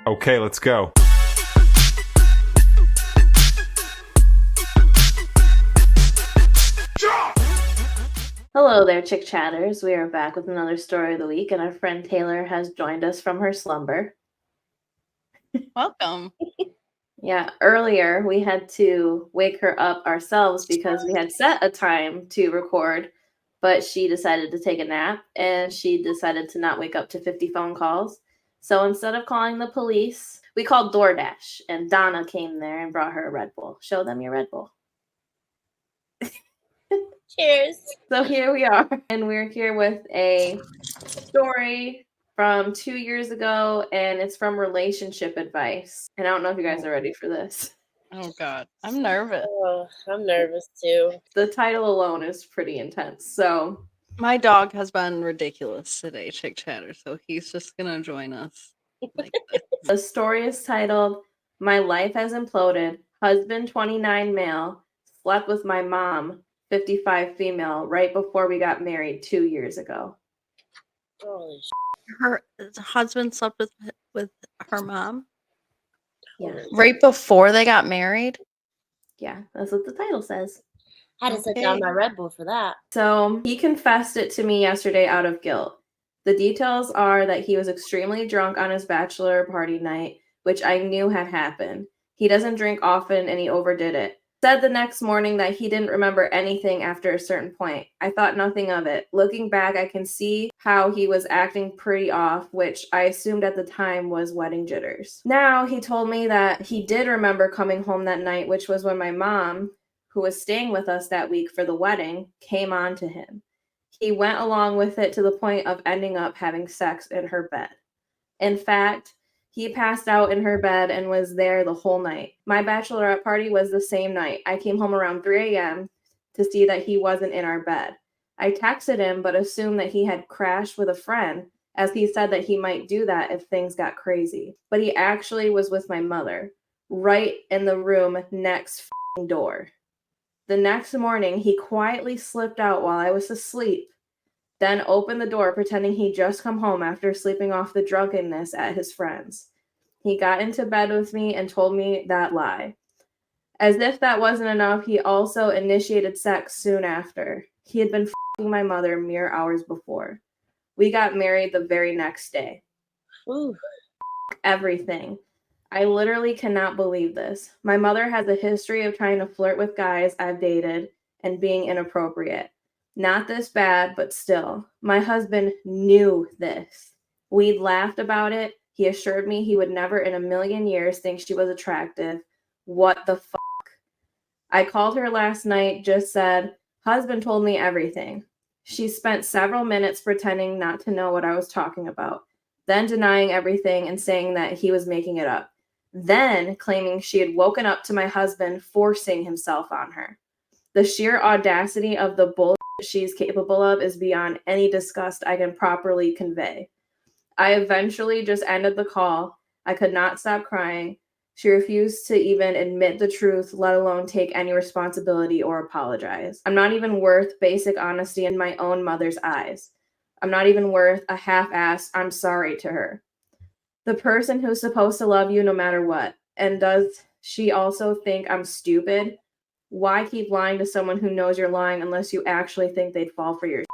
Okay, let's go. Hello there, Chick Chatters. We are back with another story of the week, and our friend Taylor has joined us from her slumber. Welcome. Yeah, earlier we had to wake her up ourselves because we had set a time to record, but she decided to take a nap and she decided to not wake up to 50 phone calls. So instead of calling the police, we called DoorDash, and Donna came there and brought her a Red Bull. Show them your Red Bull. Cheers. So here we are, and we're here with a story from 2 years ago, and it's from Relationship Advice. And I don't know if you guys are ready for this. Oh God, I'm nervous. Oh, I'm nervous too. The title alone is pretty intense. So My dog has been ridiculous today, Chick Chatter, so he's just gonna join us. Like this. the story is titled, My Life Has Imploded. Husband 29 male, slept with my mom, 55 female, right before we got married 2 years ago. Holy Her husband slept with her mom Yeah. right before they got married. Yeah, that's what the title says. I had to set down Okay. my Red Bull for that. So he confessed it to me yesterday out of guilt. The details are that he was extremely drunk on his bachelor party night, which I knew had happened. He doesn't drink often and he overdid it. Said the next morning that he didn't remember anything after a certain point. I thought nothing of it. Looking back, I can see how he was acting pretty off, which I assumed at the time was wedding jitters. Now he told me that he did remember coming home that night, which was when my mom, who was staying with us that week for the wedding, came on to him. He went along with it to the point of ending up having sex in her bed. In fact, he passed out in her bed and was there the whole night. My bachelorette party was the same night. I came home around 3 a.m. to see that he wasn't in our bed. I texted him, but assumed that he had crashed with a friend, as he said that he might do that if things got crazy. But he actually was with my mother, right in the room next door. The next morning, he quietly slipped out while I was asleep, then opened the door pretending he'd just come home after sleeping off the drunkenness at his friend's. He got into bed with me and told me that lie. As if that wasn't enough, he also initiated sex soon after. He had been f***ing my mother mere hours before. We got married the very next day. Ooh. Everything. I literally cannot believe this. My mother has a history of trying to flirt with guys I've dated and being inappropriate. Not this bad, but still. My husband knew this. We'd laughed about it. He assured me he would never in a million years think she was attractive. What the fuck? I called her last night, just said, husband told me everything. She spent several minutes pretending not to know what I was talking about, then denying everything and saying that he was making it up, then claiming she had woken up to my husband forcing himself on her. The sheer audacity of the bullshit she's capable of is beyond any disgust I can properly convey. I eventually just ended the call. I could not stop crying. She refused to even admit the truth, let alone take any responsibility or apologize. I'm not even worth basic honesty in my own mother's eyes. I'm not even worth a half-assed I'm sorry to her. The person who's supposed to love you no matter what. And does she also think I'm stupid? Why keep lying to someone who knows you're lying unless you actually think they'd fall for your shit?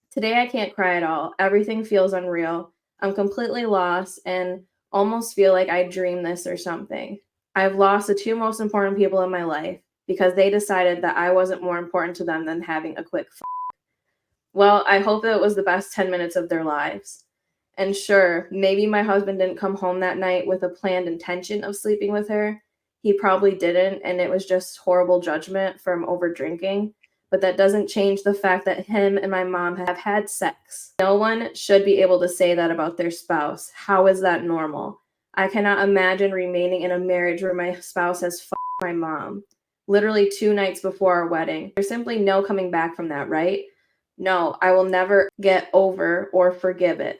Today I can't cry at all. Everything feels unreal. I'm completely lost and almost feel like I dreamed this or something. I've lost the two most important people in my life because they decided that I wasn't more important to them than having a quick Well, I hope that it was the best 10 minutes of their lives. And sure, maybe my husband didn't come home that night with a planned intention of sleeping with her. He probably didn't, and it was just horrible judgment from over drinking. But that doesn't change the fact that him and my mom have had sex. No one should be able to say that about their spouse. How is that normal? I cannot imagine remaining in a marriage where my spouse has fucked my mom. Literally 2 nights before our wedding. There's simply no coming back from that, right? No, I will never get over or forgive it.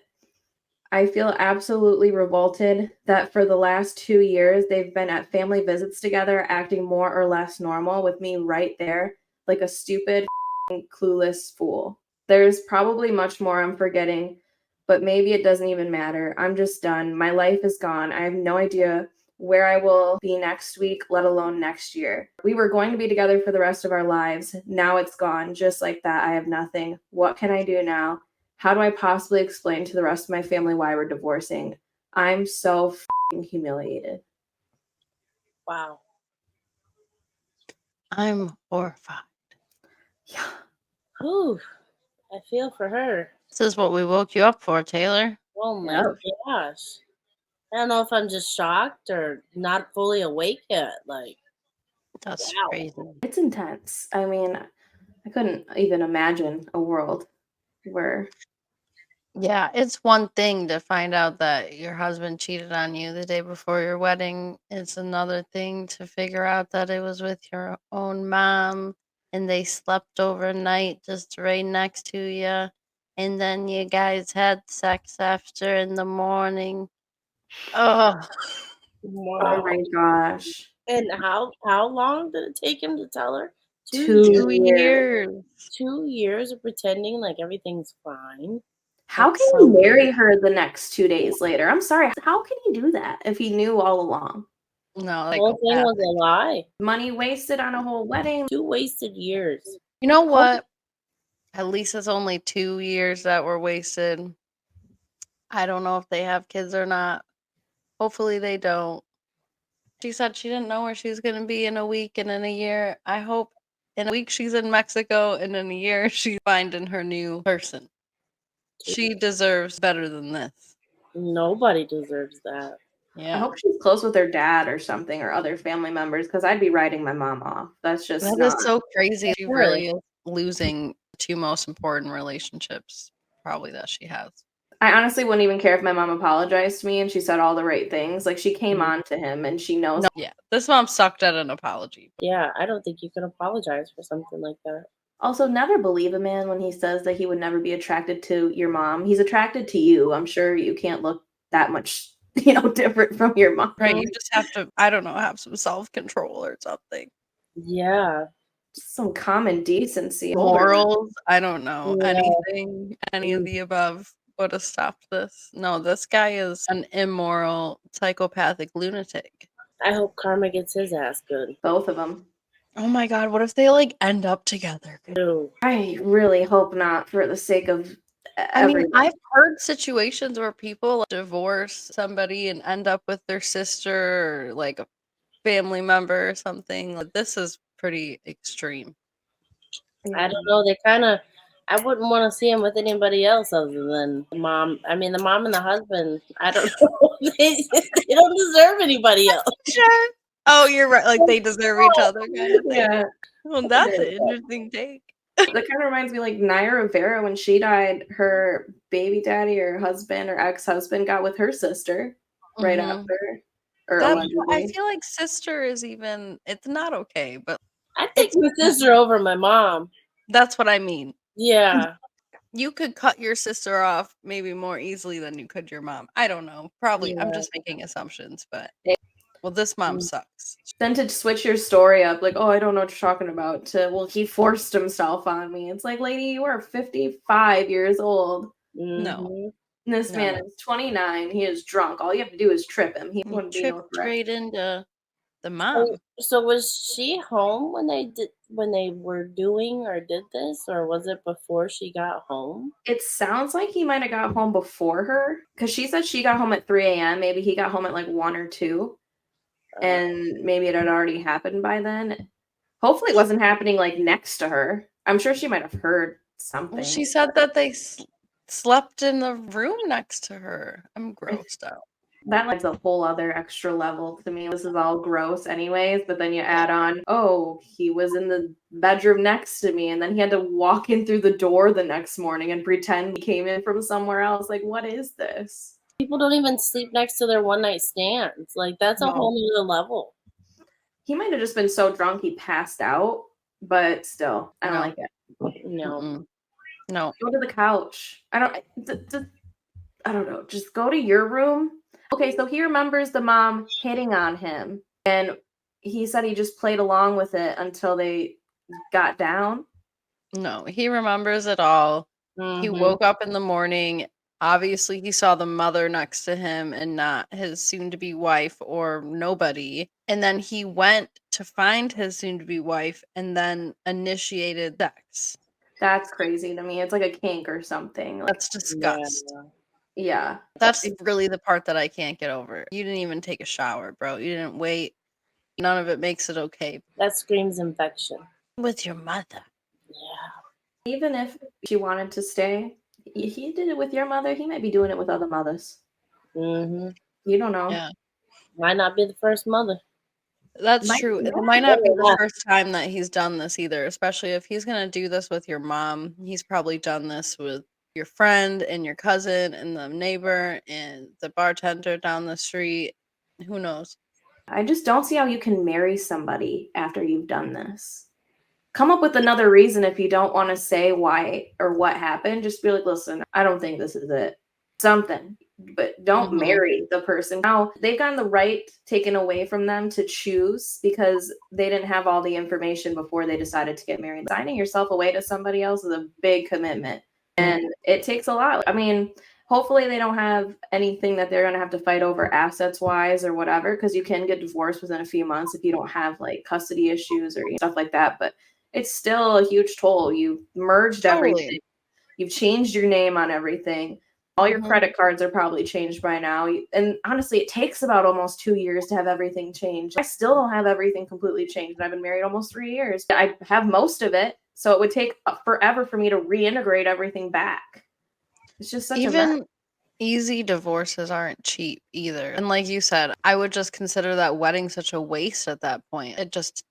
I feel absolutely revolted that for the last 2 years, they've been at family visits together, acting more or less normal with me right there, like a stupid, clueless fool. There's probably much more I'm forgetting, but maybe it doesn't even matter. I'm just done. My life is gone. I have no idea where I will be next week, let alone next year. We were going to be together for the rest of our lives. Now it's gone. Just like that, I have nothing. What can I do now? How do I possibly explain to the rest of my family why we're divorcing? I'm so f***ing humiliated. Wow. I'm horrified. Yeah. Whew. I feel for her. This is what we woke you up for, Taylor. Oh my Yep. gosh. I don't know if I'm just shocked or not fully awake yet. Like, That's wow. crazy. It's intense. I mean, I couldn't even imagine a world where Yeah, it's one thing to find out that your husband cheated on you the day before your wedding. It's another thing to figure out that it was with your own mom and they slept overnight just right next to you. And then you guys had sex after in the morning. Oh, oh Wow. my gosh. And how long did it take him to tell her? 2 years. 2 years. years. 2 years of pretending like everything's fine. How That's can so you marry weird. her the next 2 days later? I'm sorry. How can he do that if he knew all along? No, The whole thing was psychopathic. a lie. Money wasted on a whole wedding. 2 wasted years. You know what? At least it's only 2 years that were wasted. I don't know if they have kids or not. Hopefully they don't. She said she didn't know where she was going to be in a week and in a year. I hope in a week she's in Mexico and in a year she's finding her new person. She deserves better than this. Nobody deserves that. I Yeah. hope she's close with her dad or something or other family members because I'd be writing my mom off. That's just That not. is so crazy. She Really? really is losing the two most important relationships probably that she has. I honestly wouldn't even care if my mom apologized to me and she said all the right things. Like she came Mhm. on to him and she knows. No, yeah, this mom sucked at an apology. Yeah, I don't think you can apologize for something like that. Also, never believe a man when he says that he would never be attracted to your mom. He's attracted to you. I'm sure you can't look that much, different from your mom. Right, you just have to, I don't know, have some self-control or something. Yeah. Just some common decency. Morals, I don't know. Yeah. Anything, any of the above would have stopped this. No, this guy is an immoral, psychopathic lunatic. I hope Karma gets his ass good. Both of them. Oh my god, what if they like end up together? Ew. I really hope not for the sake of I mean, everyone. I've heard situations where people divorce somebody and end up with their sister or like a family member or something. Like, this is pretty extreme. I don't know. They kind of. I wouldn't want to see him with anybody else other than the mom. I mean, the mom and the husband. I don't know. They don't deserve anybody else. Sure. Oh, you're right. Like they deserve each other, kind of thing. Yeah. Well, that's an interesting take. That kind of reminds me like Naya Rivera when she died, her baby daddy or husband or ex-husband got with her sister right Mhm. after. Or I allegedly. feel like sister is even. It's not okay, but I take my sister over my mom. that's what I mean. Yeah. You could cut your sister off maybe more easily than you could your mom. I don't know. Probably. I'm Yeah. just making assumptions, but well, this mom sucks. Then to switch your story up, like, oh, I don't know what you're talking about, to, well, he forced himself on me. It's like, lady, you are 55 years old. No. Mhm. And this No, man no. is 29. He is drunk. All you have to do is trip him. He You wouldn't be no tripped threat. straight into the So, mom. so was she home when they were doing or did this, or was it before she got home? It sounds like he might have got home before her because she said she got home at 3 a.m. Maybe he got home at like 1 or 2. And maybe it had already happened by then. Hopefully it wasn't happening like next to her. I'm sure she might have heard something. Well, she said that they slept in the room next to her. I'm grossed out. That adds a whole other extra level to me. This is all gross anyways, but then you add on, oh, he was in the bedroom next to me and then he had to walk in through the door the next morning and pretend he came in from somewhere else. Like, what is this? People don't even sleep next to their one night stands. Like, that's a No. whole nother level. He might have just been so drunk he passed out, but still, I don't No. like it. No. Mm-mm. No. Go to the couch. I don't know. Just go to your room. Okay, so he remembers the mom hitting on him, and he said he just played along with it until they got down. No. He remembers it all. He Mhm. woke up in the morning Obviously, he saw the mother next to him and not his soon-to-be wife or nobody. And then he went to find his soon-to-be wife and then initiated sex. That's crazy to me. It's like a kink or something. Like, That's disgust. yeah. That's really the part that I can't get over. You didn't even take a shower, bro. You didn't wait. None of it makes it okay. That screams infection. With your mother. Yeah. Even if she wanted to stay, he did it with your mother. He might be doing it with other mothers. Mm-hmm. You don't know. Yeah. Might not be the first mother. That's Might true. be It not. might not be the Yeah. first time that he's done this either, especially if he's going to do this with your mom. He's probably done this with your friend and your cousin and the neighbor and the bartender down the street. Who knows? I just don't see how you can marry somebody after you've done this. Come up with another reason if you don't want to say why or what happened. Just be like, listen, I don't think this is it. Something. But don't marry the person. Now, they've gotten the right taken away from them to choose because they didn't have all the information before they decided to get married. Signing yourself away to somebody else is a big commitment. And it takes a lot. I mean, hopefully they don't have anything that they're going to have to fight over assets wise or whatever, because you can get divorced within a few months if you don't have like custody issues or stuff like that. But it's still a huge toll. You merged everything. You've changed your name on everything. All your credit cards are probably changed by now. And honestly, it takes about almost 2 years to have everything changed. I still don't have everything completely changed. I've been married almost 3 years. I have most of it. So it would take forever for me to reintegrate everything back. It's just such a mess. Even easy divorces aren't cheap either. And like you said, I would just consider that wedding such a waste at that point. It just,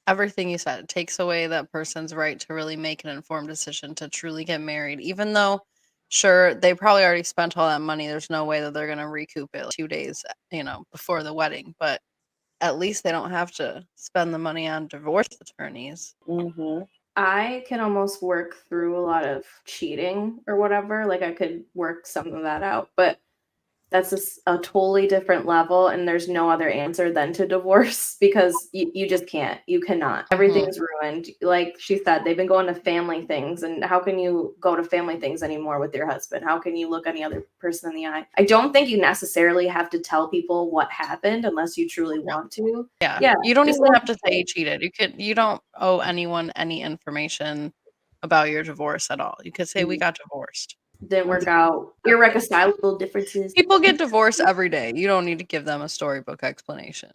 everything you said, it takes away that person's right to really make an informed decision to truly get married. Even though, sure, they probably already spent all that money. There's no way that they're going to recoup it 2 days, before the wedding. But at least they don't have to spend the money on divorce attorneys. Mm-hmm. I can almost work through a lot of cheating or whatever. Like I could work some of that out, but that's a totally different level. And there's no other answer than to divorce because you just can't. You cannot. Everything's ruined. Like she said, they've been going to family things. And how can you go to family things anymore with your husband? How can you look any other person in the eye? I don't think you necessarily have to tell people what happened unless you truly want to. Yeah. You don't just even let have to say you cheated. You don't owe anyone any information about your divorce at all. You could say we got divorced. didn't work out. Irreconcilable differences. People get divorced every day. You don't need to give them a storybook explanation.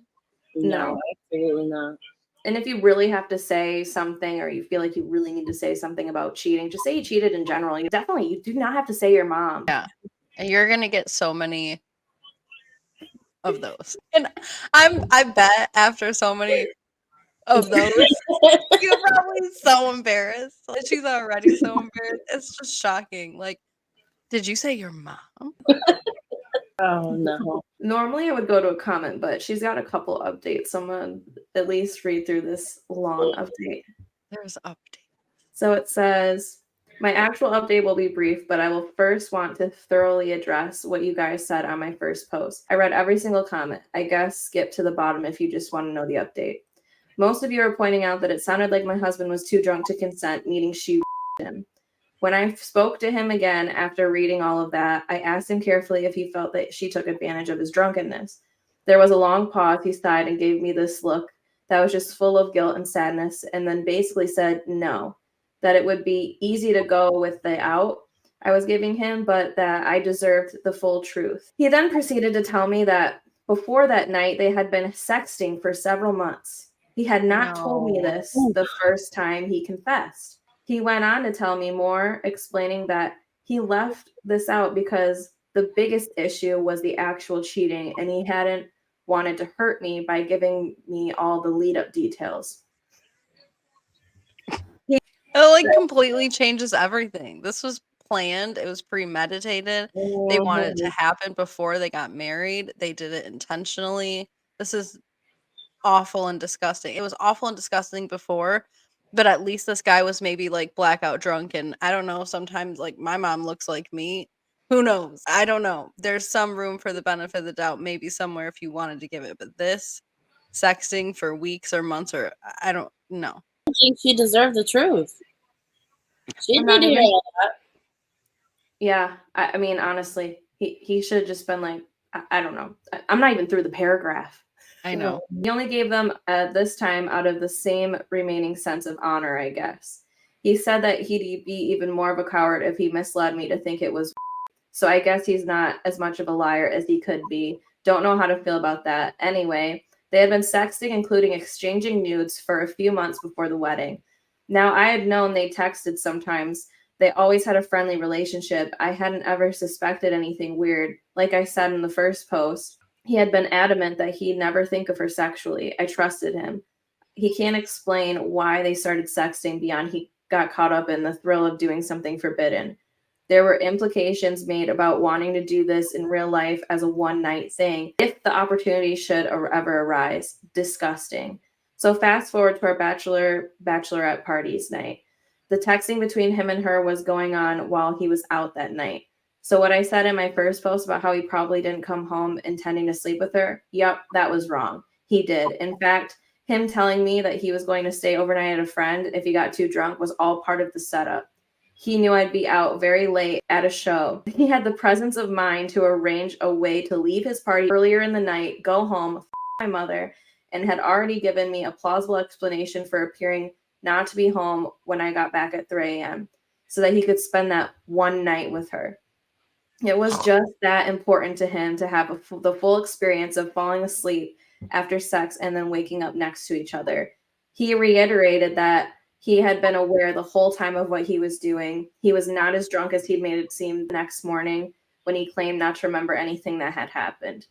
No. Absolutely not. And if you really have to say something or you feel like you really need to say something about cheating, just say you cheated in general. You do not have to say your mom. Yeah. And you're going to get so many of those. And I bet after so many of those, you're probably so embarrassed. She's already so embarrassed. It's just shocking. Like, did you say your mom? Oh no. Normally I would go to a comment, but she's got a couple updates. So I'm going to at least read through this long update. There's an update. So it says, my actual update will be brief, but I will first want to thoroughly address what you guys said on my first post. I read every single comment. I guess skip to the bottom if you just want to know the update. Most of you are pointing out that it sounded like my husband was too drunk to consent, meaning she him. When I spoke to him again after reading all of that, I asked him carefully if he felt that she took advantage of his drunkenness. There was a long pause. He sighed and gave me this look that was just full of guilt and sadness, and then basically said no, that it would be easy to go with the out I was giving him, but that I deserved the full truth. He then proceeded to tell me that before that night, they had been sexting for several months. He had not told me this the first time he confessed. He went on to tell me more, explaining that he left this out because the biggest issue was the actual cheating, and he hadn't wanted to hurt me by giving me all the lead-up details. It completely changes everything. This was planned. It was premeditated. They wanted it to happen before they got married. They did it intentionally. This is awful and disgusting. It was awful and disgusting before, but at least this guy was maybe like blackout drunk. And I don't know, sometimes like my mom looks like me. Who knows? I don't know. There's some room for the benefit of the doubt, maybe somewhere if you wanted to give it. But this sexting for weeks or months, or I don't know. I think she deserved the truth. She I'm need not to hear even- all that. Yeah, I mean, honestly, he should have just been like, I don't know. I'm not even through the paragraph. I know. He only gave them this time out of the same remaining sense of honor, I guess. He said that he'd be even more of a coward if he misled me to think it was. So I guess he's not as much of a liar as he could be. Don't know how to feel about that. Anyway, they had been sexting, including exchanging nudes, for a few months before the wedding. Now, I had known they texted sometimes. They always had a friendly relationship. I hadn't ever suspected anything weird. Like I said in the first post, he had been adamant that he'd never think of her sexually. I trusted him. He can't explain why they started sexting beyond he got caught up in the thrill of doing something forbidden. There were implications made about wanting to do this in real life as a one night thing if the opportunity should ever arise. Disgusting. So fast forward to our bachelorette parties night. The texting between him and her was going on while he was out that night. So what I said in my first post about how he probably didn't come home intending to sleep with her, yep, that was wrong. He did. In fact, him telling me that he was going to stay overnight at a friend if he got too drunk was all part of the setup. He knew I'd be out very late at a show. He had the presence of mind to arrange a way to leave his party earlier in the night, go home, my mother, and had already given me a plausible explanation for appearing not to be home when I got back at 3 a.m. so that he could spend that one night with her. It was just that important to him to have the full experience of falling asleep after sex and then waking up next to each other. He reiterated that he had been aware the whole time of what he was doing. He was not as drunk as he'd made it seem the next morning when he claimed not to remember anything that had happened.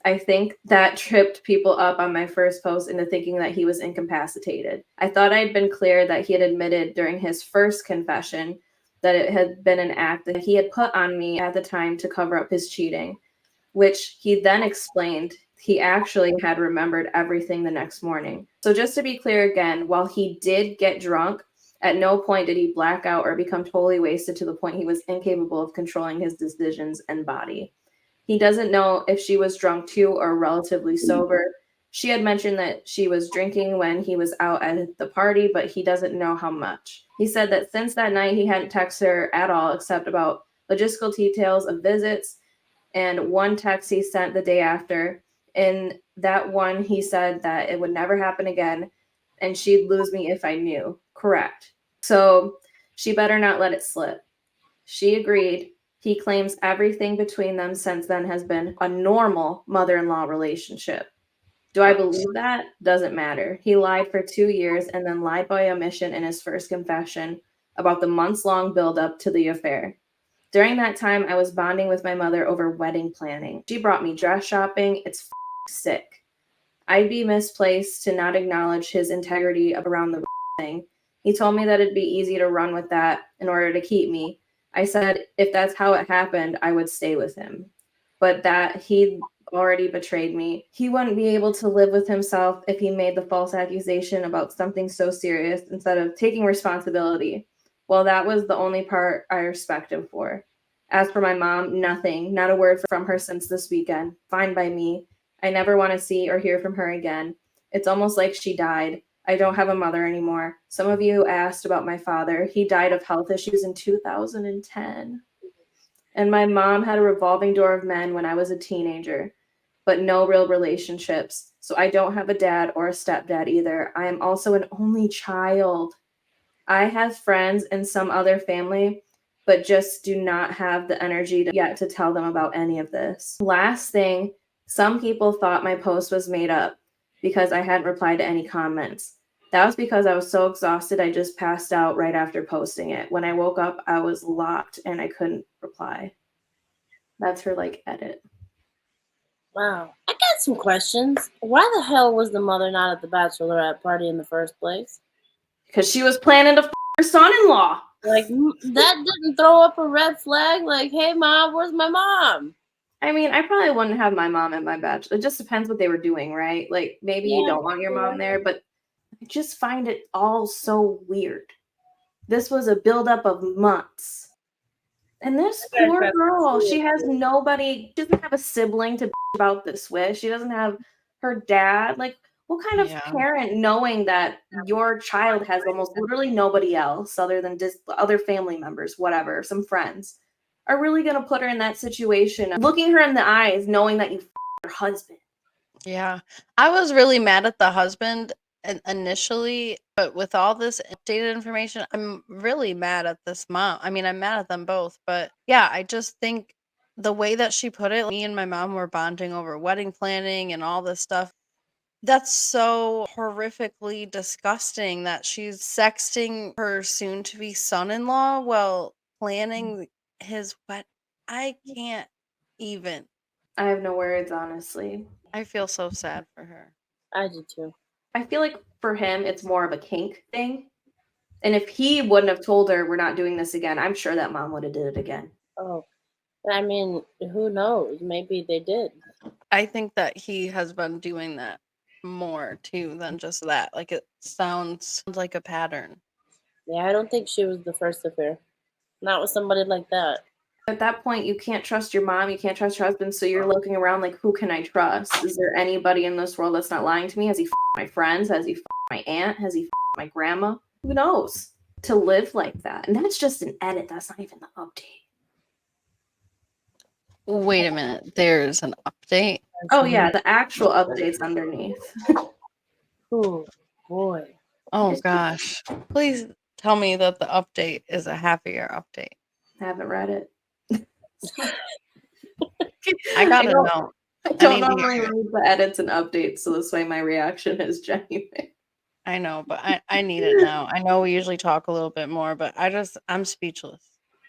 I think that tripped people up on my first post into thinking that he was incapacitated. I thought I'd been clear that he had admitted during his first confession that it had been an act that he had put on me at the time to cover up his cheating, which he then explained he actually had remembered everything the next morning. So just to be clear again, while he did get drunk, at no point did he black out or become totally wasted to the point he was incapable of controlling his decisions and body. He doesn't know if she was drunk too or relatively sober. She had mentioned that she was drinking when he was out at the party, but he doesn't know how much. He said that since that night, he hadn't texted her at all except about logistical details of visits and one text he sent the day after. In that one, he said that it would never happen again and she'd lose me if I knew. Correct. So she better not let it slip. She agreed. He claims everything between them since then has been a normal mother-in-law relationship. Do I believe that? Doesn't matter. He lied for 2 years and then lied by omission in his first confession about the months-long buildup to the affair. During that time, I was bonding with my mother over wedding planning. She brought me dress shopping. It's sick. I'd be misplaced to not acknowledge his integrity around the thing. He told me that it'd be easy to run with that in order to keep me. I said if that's how it happened, I would stay with him. But that he'd already betrayed me. He wouldn't be able to live with himself if he made the false accusation about something so serious instead of taking responsibility. Well, that was the only part I respect him for. As for my mom, nothing, not a word from her since this weekend. Fine by me. I never want to see or hear from her again. It's almost like she died. I don't have a mother anymore. Some of you asked about my father. He died of health issues in 2010. And my mom had a revolving door of men when I was a teenager, but no real relationships. So I don't have a dad or a stepdad either. I am also an only child. I have friends in some other family, but just do not have the energy yet to tell them about any of this. Last thing, some people thought my post was made up because I hadn't replied to any comments. That was because I was so exhausted I just passed out right after posting it. When I woke up, I was locked and I couldn't reply. That's her edit. Wow. I got some questions. Why the hell was the mother not at the bachelorette party in the first place? Because she was planning to her son-in-law. That didn't throw up a red flag? Like, hey, mom, where's my mom? I mean, I probably wouldn't have my mom at my bachelor. It just depends what they were doing, right? Maybe you don't want your mom there, but I just find it all so weird. This was a buildup of months. And this poor girl, she has nobody, she doesn't have a sibling to about this with. She doesn't have her dad. What kind of parent, knowing that your child has almost literally nobody else other than just other family members, whatever, some friends, are really going to put her in that situation. Looking her in the eyes, knowing that you f***ed her husband. Yeah. I was really mad at the husband initially, but with all this updated information, I'm really mad at this mom. I mean, I'm mad at them both, but yeah, I just think the way that she put it, me and my mom were bonding over wedding planning and all this stuff. That's so horrifically disgusting that she's sexting her soon-to-be son-in-law while planning his wed. I can't even. I have no words, honestly. I feel so sad for her. I do too. I feel like for him, it's more of a kink thing. And if he wouldn't have told her, we're not doing this again, I'm sure that mom would have did it again. Oh, I mean, who knows? Maybe they did. I think that he has been doing that more too than just that. Like it sounds like a pattern. Yeah, I don't think she was the first affair. Not with somebody like that. At that point, you can't trust your mom, you can't trust your husband, so you're looking around like, who can I trust? Is there anybody in this world that's not lying to me? Has he f***ed my friends? Has he f***ed my aunt? Has he f***ed my grandma? Who knows? To live like that. And that's just an edit, that's not even the update. Wait a minute. There's an update. Oh yeah, the actual update's underneath. Oh, boy. Oh gosh. Please tell me that the update is a happier update. Haven't read it. I gotta know. I don't normally read the edits and updates, so this way my reaction is genuine. I know, but I need it now. I know we usually talk a little bit more, but I'm speechless.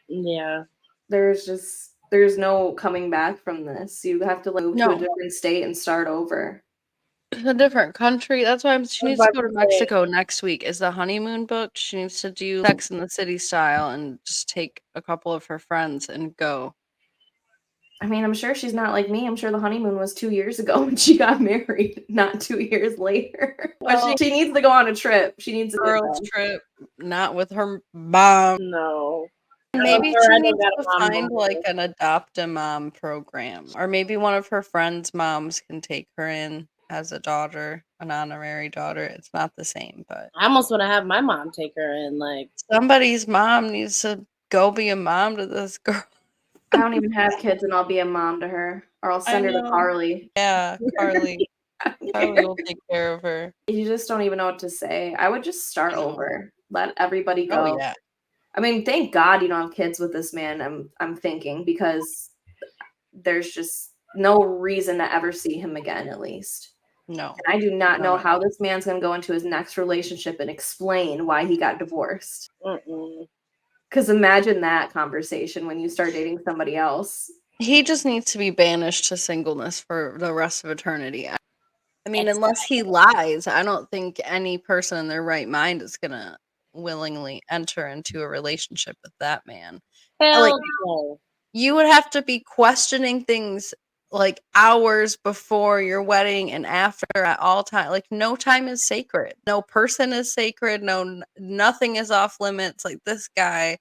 Yeah. There's no coming back from this. You have to move to a different state and start over. A different country. That's why she needs to go to Mexico next week. Is the honeymoon booked? She needs to do Sex in the City style and just take a couple of her friends and go. I mean, I'm sure she's not like me. I'm sure the honeymoon was 2 years ago when she got married, not 2 years later. But she needs to go on a trip. She needs a girls trip, not with her mom. No. Maybe she needs to find like an adopt-a-mom program, or maybe one of her friends' moms can take her in as a daughter, an honorary daughter. It's not the same, but I almost want to have my mom take her in. Like somebody's mom needs to go be a mom to this girl. I don't even have kids, and I'll be a mom to her, or I'll send her to Carly. Yeah, Carly. Carly will take care of her. You just don't even know what to say. I would just start over. Let everybody go. Oh, yeah. I mean, thank God you don't have kids with this man, I'm thinking, because there's just no reason to ever see him again, at least. No. And I do not know how this man's going to go into his next relationship and explain why he got divorced. Because imagine that conversation when you start dating somebody else. He just needs to be banished to singleness for the rest of eternity. I mean, unless he lies, I don't think any person in their right mind is going to willingly enter into a relationship with that man. Hell no. You would have to be questioning things like hours before your wedding and after at all time. Like, no time is sacred. No person is sacred. Nothing is off limits. Like, this guy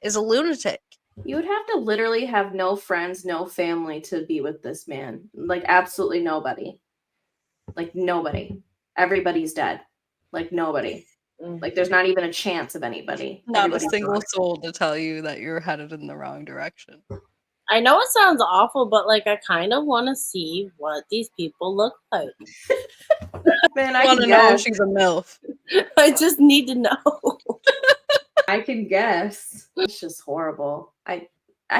is a lunatic. You would have to literally have no friends, no family to be with this man. Like, absolutely nobody. Like, nobody. Everybody's dead. Like, nobody. Like, there's not even a chance of anybody. Not a single soul to tell you that you're headed in the wrong direction. I know it sounds awful, but like I kind of want to see what these people look like. Man, I want to know if she's a MILF. I just need to know. I can guess. It's just horrible. I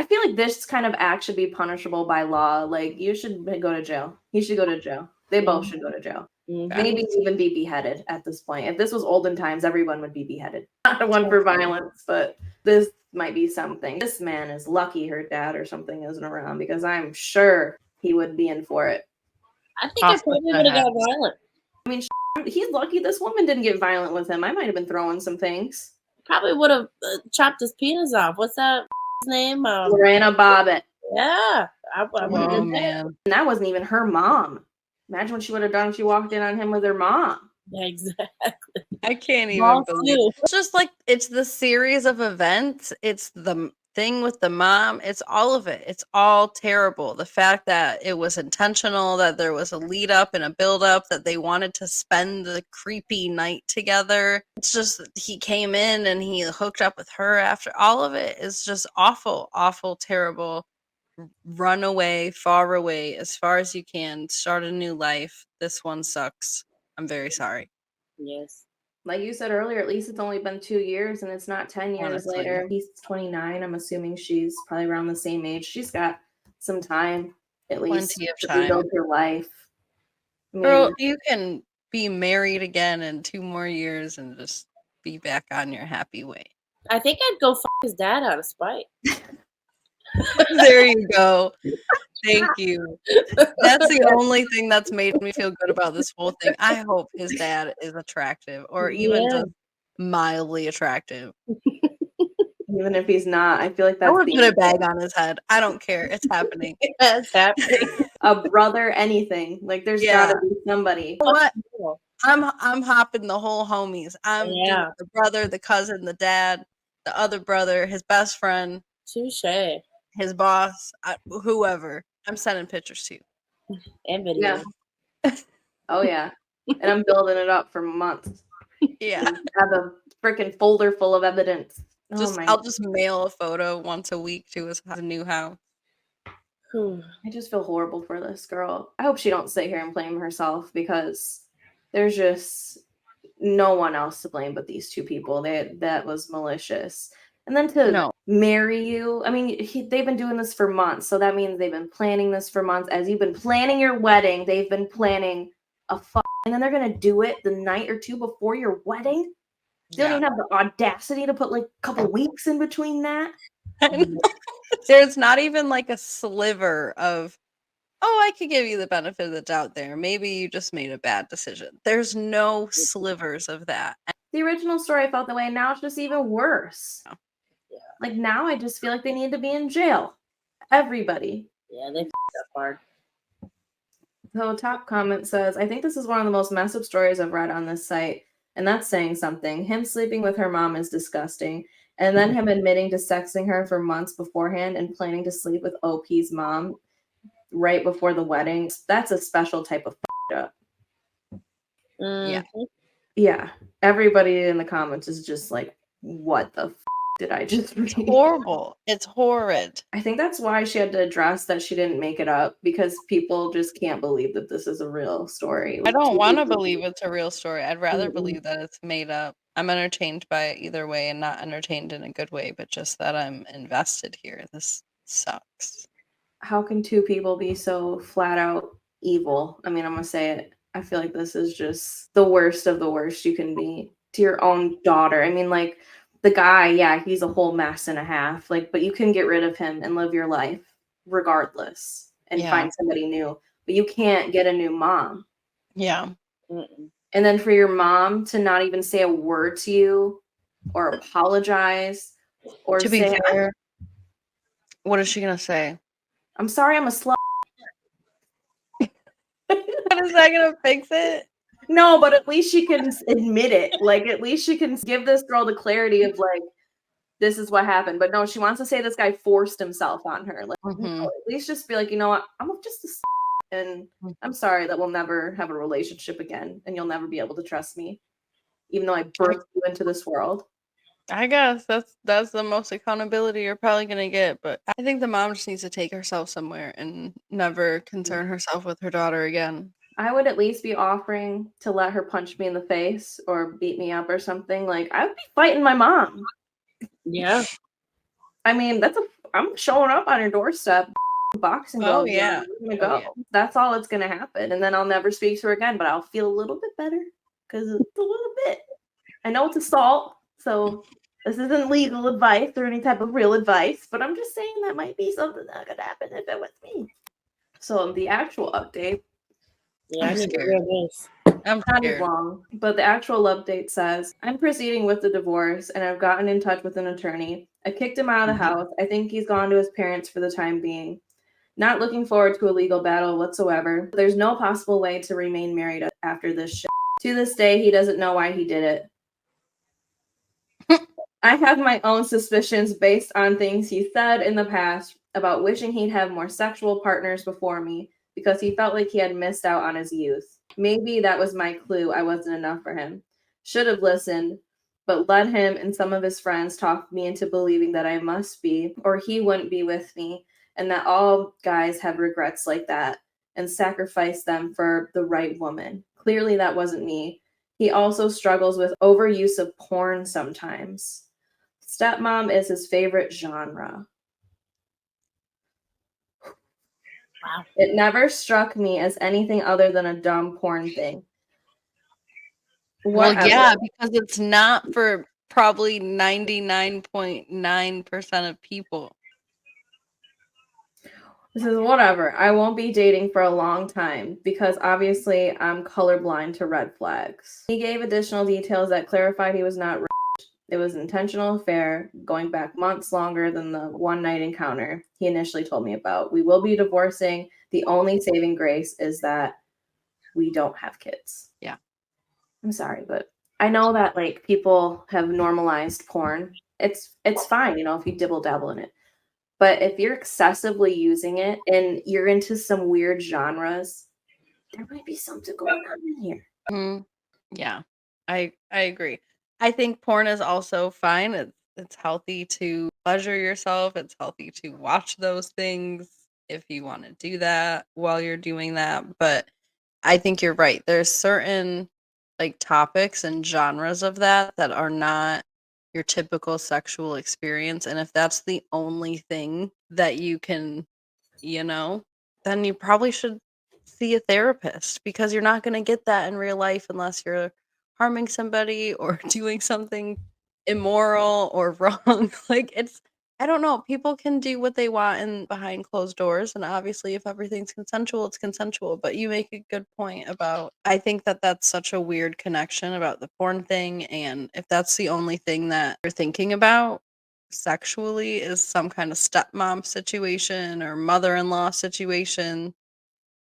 feel like this kind of act should be punishable by law. Like, you should go to jail. He should go to jail. They both should go to jail. Maybe even be beheaded at this point. If this was olden times, everyone would be beheaded. Not one for violence, but this might be something. This man is lucky her dad or something isn't around, because I'm sure he would be in for it. I think I probably would have got violent. I mean, he's lucky this woman didn't get violent with him. I might have been throwing some things. Probably would have chopped his penis off. What's that name? Lorena Bobbitt. Yeah. Oh, man. And that wasn't even her mom. Imagine what she would have done if she walked in on him with her mom. Yeah, exactly. I can't even believe it. It's just like, it's the series of events. It's the thing with the mom, it's all of it. It's all terrible. The fact that it was intentional, that there was a lead up and a build up, that they wanted to spend the creepy night together. It's just that he came in and he hooked up with her after. All of it is just awful, awful, terrible. Run away, far away, as far as you can. Start a new life. This one sucks. I'm very sorry. Yes. Like you said earlier, at least it's only been 2 years and it's not 10 years Honestly. later. He's 29. I'm assuming she's probably around the same age. She's got some time, at least, Plenty of to time. rebuild her life. I mean, Girl, you can be married again in 2 more years and just be back on your happy way. I think I'd go fuck his dad out of spite. There you go. Thank you. That's the only thing that's made me feel good about this whole thing. I hope his dad is attractive or even Yeah. just mildly attractive. even if he's not, I feel like I that's would the put a bag on his head. I don't care. It's happening. That's happening. a brother, anything. Like there's Yeah. gotta be somebody. You know what? I'm hopping the whole homies. I'm doing Yeah. the brother, the cousin, the dad, the other brother, his best friend, Touche. his boss, whoever. I'm sending pictures to you. And video. Yeah. Oh yeah. And I'm building it up for months. Yeah. I have a freaking folder full of evidence. I'll just mail a photo once a week to his new house. I just feel horrible for this girl. I hope she don't sit here and blame herself because there's just no one else to blame but these two people. That was malicious. And then to marry you, I mean, they've been doing this for months, so that means they've been planning this for months. As you've been planning your wedding, they've been planning and then they're gonna do it the night or two before your wedding. They don't even have the audacity to put like a couple weeks in between that. There's not even like a sliver of, I could give you the benefit of the doubt there. Maybe you just made a bad decision. There's no slivers of that. The original story I felt that way, and now it's just even worse. Yeah. Like now I just feel like they need to be in jail. Everybody. Yeah, they f***ed up hard. So a top comment says, I think this is one of the most messed up stories I've read on this site. And that's saying something. Him sleeping with her mom is disgusting. And then him admitting to sexting her for months beforehand and planning to sleep with OP's mom right before the wedding. That's a special type of up. Yeah. Yeah. Everybody in the comments is just like, what the did I just read? It's horrible. It's horrid. I think that's why she had to address that she didn't make it up, because people just can't believe that this is a real story. I don't want to believe it's a real story. I'd rather believe that it's made up. I'm entertained by it either way, and not entertained in a good way, but just that I'm invested here. This sucks. How can two people be so flat out evil? I mean, I'm going to say it. I feel like this is just the worst of the worst you can be to your own daughter. I mean, like, the guy, yeah, he's a whole mess and a half. Like, but you can get rid of him and live your life regardless and find somebody new. But you can't get a new mom. Yeah. And then for your mom to not even say a word to you or apologize or to be say, fair, what is she gonna say? I'm sorry, I'm a slut. What is that gonna fix it? No, but at least she can admit it. Like, at least she can give this girl the clarity of, like, this is what happened. But no, she wants to say this guy forced himself on her. Like, no, at least just be like, you know what? I'm just a and I'm sorry that we'll never have a relationship again, and you'll never be able to trust me, even though I birthed you into this world. I guess that's the most accountability you're probably gonna get. But I think the mom just needs to take herself somewhere and never concern herself with her daughter again. I would at least be offering to let her punch me in the face or beat me up or something. Like, I would be fighting my mom. Yeah. I mean, I'm showing up on your doorstep, boxing gloves. Yeah. I'm gonna go. Yeah. That's all that's gonna happen. And then I'll never speak to her again, but I'll feel a little bit better because it's a little bit. I know it's assault, so this isn't legal advice or any type of real advice, but I'm just saying that might be something that could happen if it was me. So the actual update. Yeah, I need to hear this. I'm scared. Long, but the actual update says, I'm proceeding with the divorce and I've gotten in touch with an attorney. I kicked him out of the house. I think he's gone to his parents for the time being. Not looking forward to a legal battle whatsoever. There's no possible way to remain married after this shit. To this day, he doesn't know why he did it. I have my own suspicions based on things he said in the past about wishing he'd have more sexual partners before me because he felt like he had missed out on his youth. Maybe that was my clue I wasn't enough for him. Should have listened, but let him and some of his friends talk me into believing that I must be, or he wouldn't be with me, and that all guys have regrets like that and sacrifice them for the right woman. Clearly, that wasn't me. He also struggles with overuse of porn sometimes. Stepmom is his favorite genre. Wow. It never struck me as anything other than a dumb porn thing. Well, Whatever. yeah, because it's not for probably 99.9% of people. This is whatever. I won't be dating for a long time because obviously I'm colorblind to red flags. He gave additional details that clarified he was not raped. It was an intentional affair going back months longer than the one night encounter he initially told me about. We will be divorcing. The only saving grace is that we don't have kids. Yeah. I'm sorry, but I know that like people have normalized porn. It's fine, you know, if you dibble dabble in it. But if you're excessively using it and you're into some weird genres, there might be something going on in here. Yeah, I agree. I think porn is also fine. It's healthy to pleasure yourself. It's healthy to watch those things if you want to do that while you're doing that. But I think you're right. There's certain like topics and genres of that are not your typical sexual experience. And if that's the only thing that you can, then you probably should see a therapist because you're not going to get that in real life unless you're harming somebody or doing something immoral or wrong. Like I don't know, people can do what they want in behind closed doors, and obviously if everything's consensual, it's consensual. But you make a good point about, I think that that's such a weird connection about the porn thing, and if that's the only thing that you're thinking about sexually is some kind of stepmom situation or mother-in-law situation,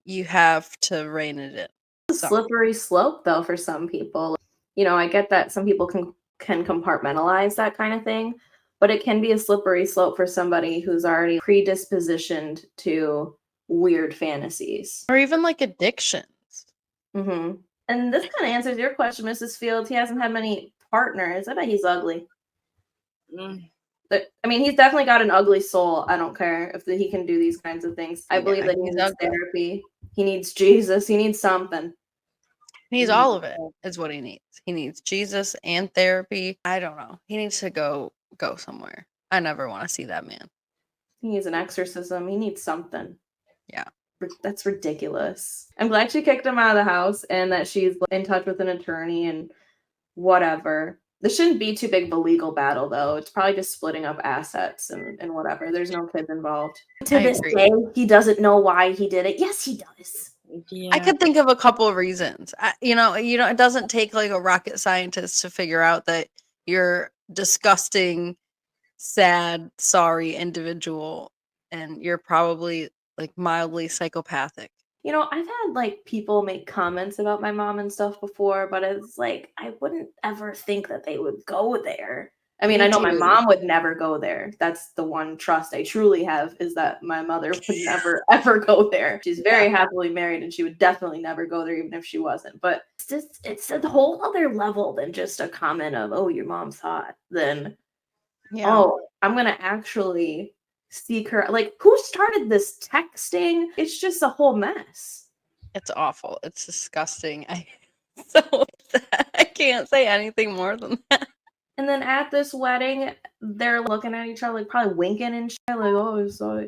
you have to rein it in. It's a slippery slope though for some people. You know, I get that some people can compartmentalize that kind of thing, but it can be a slippery slope for somebody who's already predispositioned to weird fantasies. Or even like addictions. Mm-hmm. And this kind of answers your question, Mrs. Fields. He hasn't had many partners. I bet he's ugly. I mean, he's definitely got an ugly soul. I don't care if he can do these kinds of things. I believe that he needs therapy. He needs Jesus. He needs something. He needs all of it is what he needs. He needs Jesus and therapy. I don't know. He needs to go somewhere. I never want to see that man. He needs an exorcism. He needs something. Yeah. That's ridiculous. I'm glad she kicked him out of the house and that she's in touch with an attorney and whatever. This shouldn't be too big of a legal battle, though. It's probably just splitting up assets and whatever. There's no kids involved. To this day, he doesn't know why he did it. Yes, he does. Yeah. I could think of a couple of reasons. It doesn't take like a rocket scientist to figure out that you're disgusting, sad, sorry individual, and you're probably like mildly psychopathic. You know, I've had like people make comments about my mom and stuff before, but it's like I wouldn't ever think that they would go there. I mean, I know my mom would never go there. That's the one trust I truly have, is that my mother would never ever go there. She's very happily married and she would definitely never go there even if she wasn't. But it's a whole other level than just a comment of, oh, your mom's hot. Then, oh, I'm going to actually seek her. Like, who started this texting? It's just a whole mess. It's awful. It's disgusting. I can't say anything more than that. And then at this wedding, they're looking at each other, like probably winking and shit, like, oh, so,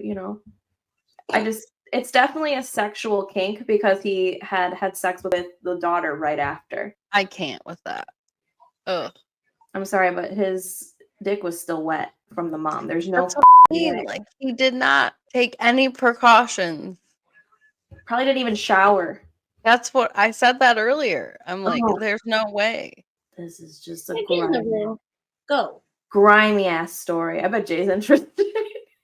it's definitely a sexual kink because he had sex with the daughter right after. I can't with that. Ugh. I'm sorry, but his dick was still wet from the mom. There's no like he did not take any precautions. Probably didn't even shower. That's what I said that earlier. I'm like, there's no way. This is just a grimy ass story. I bet Jay's interested.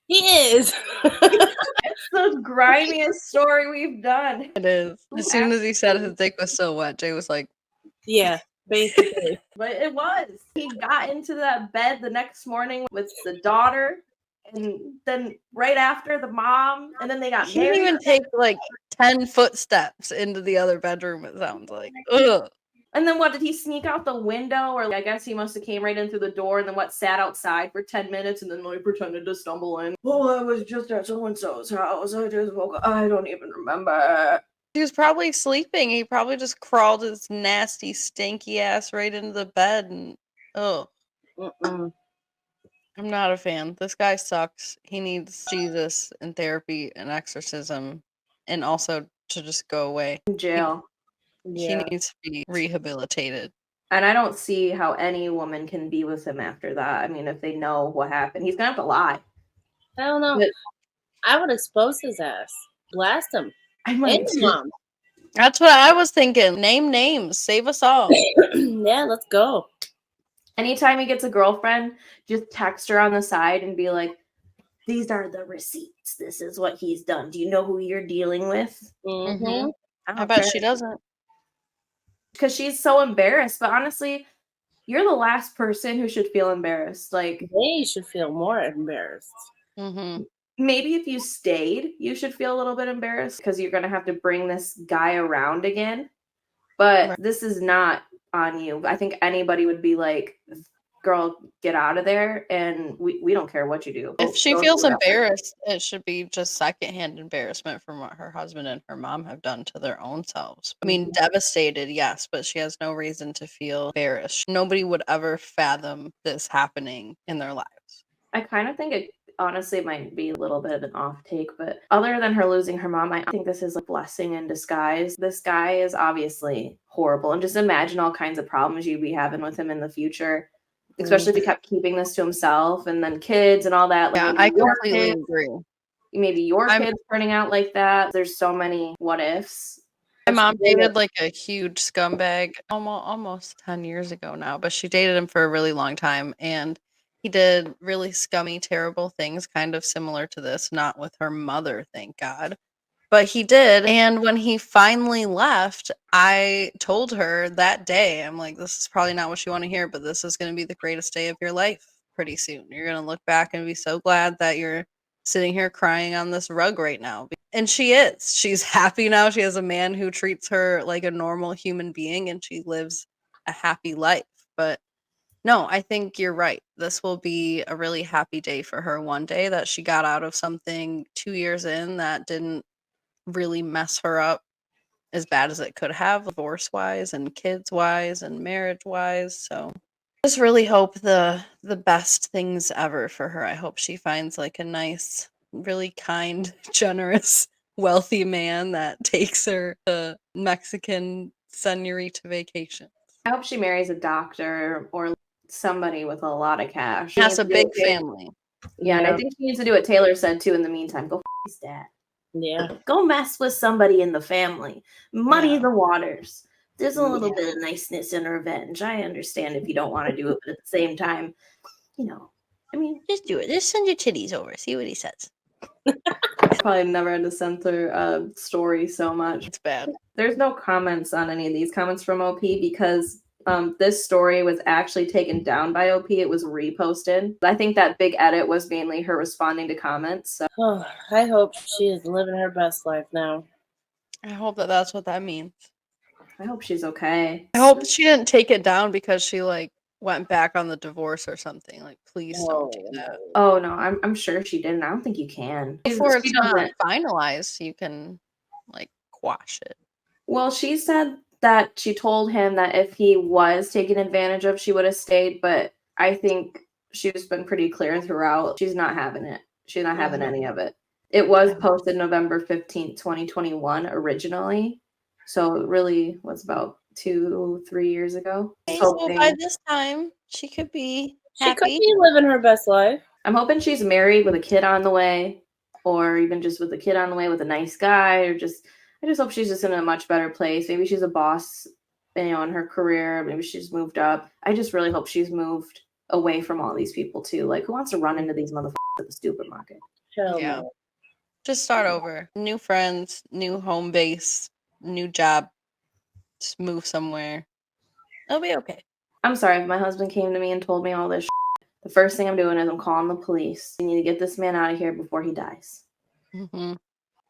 He is. It's the grimiest story we've done. It is. As soon as he said his dick was so wet, Jay was like, yeah. basically. But it was. He got into that bed the next morning with the daughter, and then right after the mom, and then they got He didn't married. even take like 10 footsteps into the other bedroom, it sounds like. Ugh. And then what, did he sneak out the window? Or I guess he must have came right in through the door and then sat outside for 10 minutes and then pretended to stumble in. Oh, I was just at so-and-so's house. I just woke up. I don't even remember. He was probably sleeping. He probably just crawled his nasty, stinky ass right into the bed and I'm not a fan. This guy sucks. He needs Jesus and therapy and exorcism and also to just go away. Jail. He needs to be rehabilitated. And I don't see how any woman can be with him after that. I mean, if they know what happened, he's gonna have to lie. I don't know. But I would expose his ass. Blast him. I And might his too. mom. That's what I was thinking. Name names. Save us all. Yeah, let's go. Anytime he gets a girlfriend, just text her on the side and be like, these are the receipts. This is what he's done. Do you know who you're dealing with? Mm-hmm. I bet she doesn't. Because she's so embarrassed. But honestly, you're the last person who should feel embarrassed. Like, They should feel more embarrassed. maybe if you stayed, you should feel a little bit embarrassed because you're going to have to bring this guy around again. But Right. this is not on you. I think anybody would be like, girl, get out of there. And we don't care what you do. If she Go feels do it. embarrassed, it should be just secondhand embarrassment from what her husband and her mom have done to their own selves. I mean, devastated, yes, but she has no reason to feel embarrassed. Nobody would ever fathom this happening in their lives. I kind of think it honestly might be a little bit of an off take, but other than her losing her mom, I think this is a blessing in disguise. This guy is obviously horrible, and just imagine all kinds of problems you'd be having with him in the future, especially if he kept keeping this to himself, and then kids and all that. Yeah, Like, I maybe your completely kids- agree. Maybe your kids turning out like that. There's so many what ifs. My mom dated like a huge scumbag almost 10 years ago now, but she dated him for a really long time, and he did really scummy, terrible things, kind of similar to this, not with her mother, thank God. But he did, and when he finally left, I told her that day, I'm like, this is probably not what you want to hear, but this is going to be the greatest day of your life pretty soon. You're going to look back and be so glad that you're sitting here crying on this rug right now. And she is. She's happy now. She has a man who treats her like a normal human being, and she lives a happy life. But no, I think you're right. This will be a really happy day for her one day, that she got out of something 2 years in that didn't really mess her up as bad as it could have, divorce wise and kids wise and marriage wise. So just really hope the best things ever for her. I hope she finds like a nice, really kind, generous, wealthy man that takes her to Mexican senorita vacation. I hope she marries a doctor or somebody with a lot of cash. Has a big family. Yeah, and I think she needs to do what Taylor said too in the meantime. Go his dad. Yeah. Go mess with somebody in the family. Muddy the waters. There's a little bit of niceness and revenge. I understand if you don't want to do it, but at the same time, I mean, just do it. Just send your titties over. See what he says. Probably never had to censor a story so much. It's bad. There's no comments on any of these comments from OP because this story was actually taken down by OP. It was reposted. I think that big edit was mainly her responding to comments. So. Oh, I hope she is living her best life now. I hope that that's what that means. I hope she's okay. I hope she didn't take it down because she went back on the divorce or something. Like, please don't do that. Oh no, I'm sure she didn't. I don't think you can. Before it's not finalized, you can quash it. Well, she said that she told him that if he was taken advantage of, she would have stayed, but I think she's been pretty clear throughout. She's not having it. She's not having any of it. It was posted November 15th, 2021 originally. So it really was about 2-3 years ago. Okay, so by this time, she could be happy. She could be living her best life. I'm hoping she's married with a kid on the way, or even just with a kid on the way with a nice guy, or I just hope she's just in a much better place. Maybe she's a boss, in her career. Maybe she's moved up. I just really hope she's moved away from all these people too. Like, who wants to run into these motherfuckers at the supermarket? Yeah. Just start over. New friends, new home base, new job. Just move somewhere. It'll be okay. I'm sorry, if my husband came to me and told me all this the first thing I'm doing is I'm calling the police. You need to get this man out of here before he dies. Mm-hmm.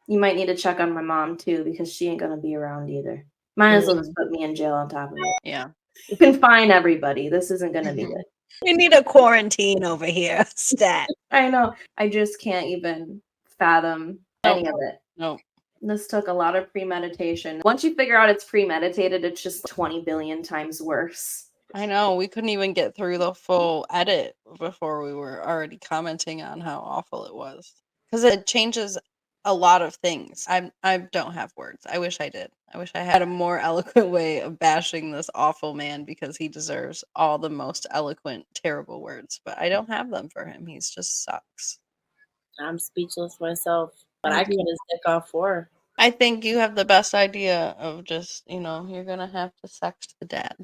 You might need to check on my mom, too, because she ain't going to be around either. Might as well just put me in jail on top of it. Yeah. You can fine everybody. This isn't going to be good. We need a quarantine over here. Stat. I know. I just can't even fathom any of it. No. This took a lot of premeditation. Once you figure out it's premeditated, it's just 20 billion times worse. I know. We couldn't even get through the full edit before we were already commenting on how awful it was. Because it changes a lot of things. I don't have words. I wish I did. I wish I had a more eloquent way of bashing this awful man because he deserves all the most eloquent, terrible words. But I don't have them for him. He's just sucks. I'm speechless myself, but I couldn't stick off for. I think you have the best idea of just, you're going to have to sext the dad.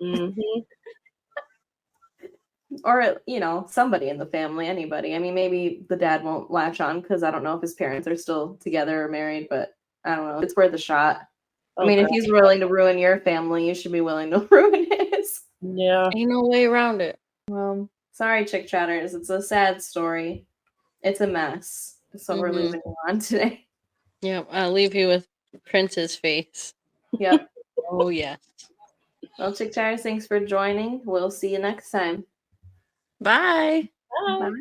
Mm-hmm. Or, somebody in the family, anybody. I mean, maybe the dad won't latch on because I don't know if his parents are still together or married, but I don't know. It's worth a shot. I mean, if he's willing to ruin your family, you should be willing to ruin his. Yeah. Ain't no way around it. Well, sorry, Chick Chatters. It's a sad story. It's a mess. So we're leaving you on today. Yep, I'll leave you with Prince's face. Yep. Oh, yeah. Well, Chick Chatters, thanks for joining. We'll see you next time. Bye. Bye. Bye.